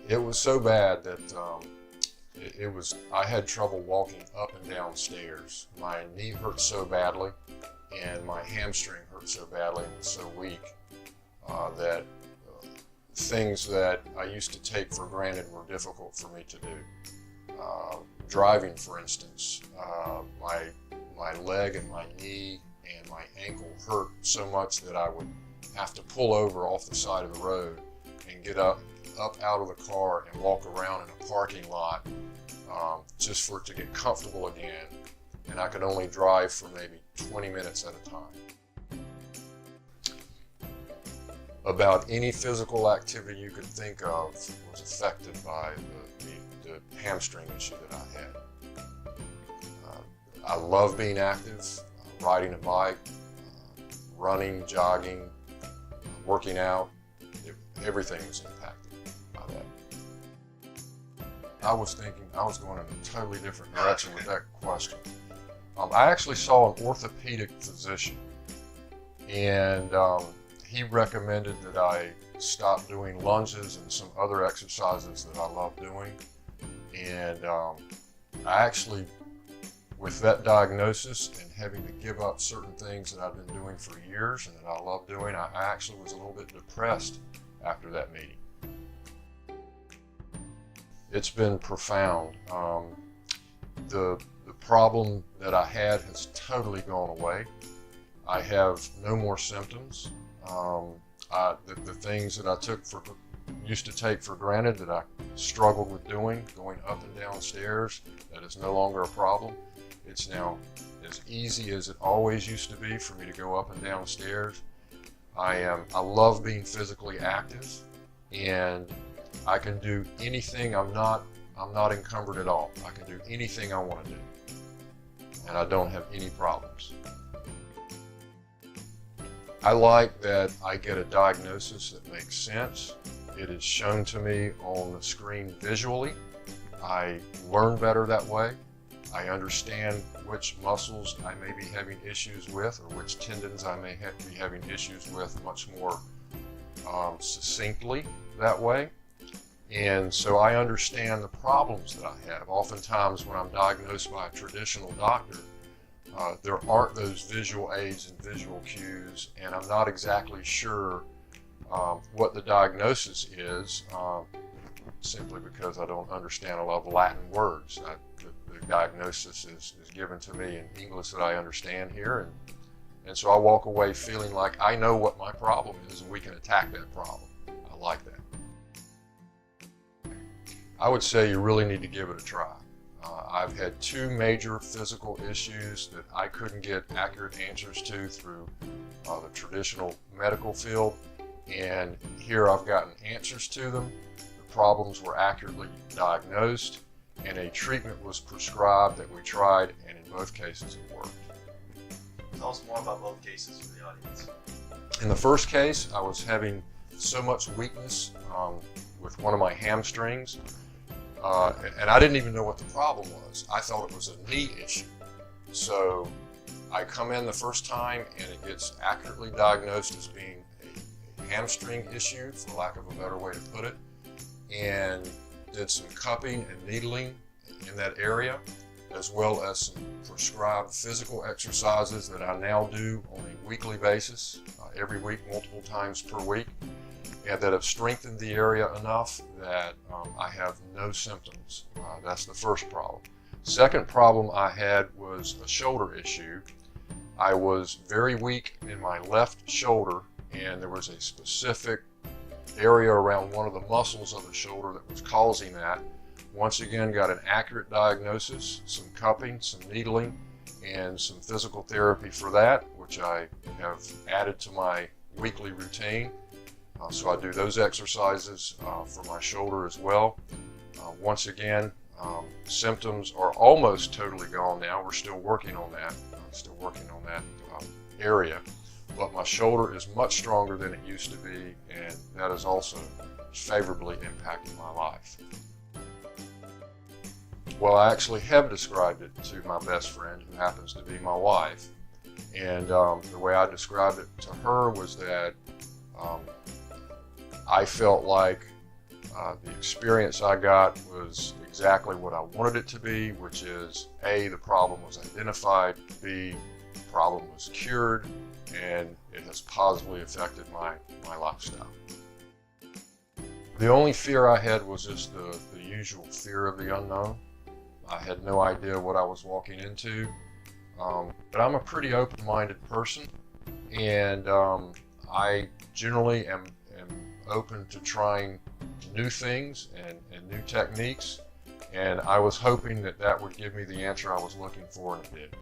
It was so bad that I had trouble walking up and down stairs. My knee hurt so badly and my hamstring hurt so badly and was so weak that things that I used to take for granted were difficult for me to do. Driving, for instance, my leg and my knee and my ankle hurt so much that I would have to pull over off the side of the road and get up out of the car and walk around in a parking lot just for it to get comfortable again. And I could only drive for maybe 20 minutes at a time. About any physical activity you could think of was affected by the hamstring issue that I had. I love being active, riding a bike, running, jogging, working out. Everything was impacted by that. I was thinking I was going in a totally different direction with that question. I actually saw an orthopedic physician, and he recommended that I stop doing lunges and some other exercises that I love doing. And I actually, with that diagnosis and having to give up certain things that I've been doing for years and that I love doing, I actually was a little bit depressed after that meeting. It's been profound. The problem that I had has totally gone away. I have no more symptoms. The things that I used to take for granted that I struggled with doing, going up and down stairs, that is no longer a problem. It's now as easy as it always used to be for me to go up and down stairs. I love being physically active, and I can do anything. I'm not encumbered at all. I can do anything I want to do, and I don't have any problems. I like that I get a diagnosis that makes sense. It is shown to me on the screen visually. I learn better that way. I understand which muscles I may be having issues with, or which tendons I may be having issues with much more succinctly that way. And so I understand the problems that I have. Oftentimes when I'm diagnosed by a traditional doctor, there aren't those visual aids and visual cues, and I'm not exactly sure what the diagnosis is, simply because I don't understand a lot of Latin words. The diagnosis is given to me in English that I understand here, and so I walk away feeling like I know what my problem is and we can attack that problem. I like that. I would say you really need to give it a try. I've had two major physical issues that I couldn't get accurate answers to through the traditional medical field, and here I've gotten answers to them. The problems were accurately diagnosed, and a treatment was prescribed that we tried, and in both cases it worked. Tell us more about both cases for the audience. In the first case, I was having so much weakness with one of my hamstrings, and I didn't even know what the problem was. I thought it was a knee issue. So I come in the first time and it gets accurately diagnosed as being a hamstring issue, for lack of a better way to put it, and did some cupping and needling in that area, as well as some prescribed physical exercises that I now do on a weekly basis, every week, multiple times per week, and that have strengthened the area enough that I have no symptoms. That's the first problem. Second problem I had was a shoulder issue. I was very weak in my left shoulder, and there was a specific area around one of the muscles of the shoulder that was causing that. Once again, got an accurate diagnosis, some cupping, some needling, and some physical therapy for that, which I have added to my weekly routine. So I do those exercises for my shoulder as well. Once again, symptoms are almost totally gone now. We're still working on that. Area. But my shoulder is much stronger than it used to be, and that is also favorably impacting my life. Well, I actually have described it to my best friend, who happens to be my wife. And the way I described it to her was that I felt like The experience I got was exactly what I wanted it to be, which is A, the problem was identified, B, the problem was cured, and it has positively affected my lifestyle. The only fear I had was just the usual fear of the unknown. I had no idea what I was walking into, but I'm a pretty open-minded person, and I generally am open to trying new things and new techniques, and I was hoping that would give me the answer I was looking for, and it did.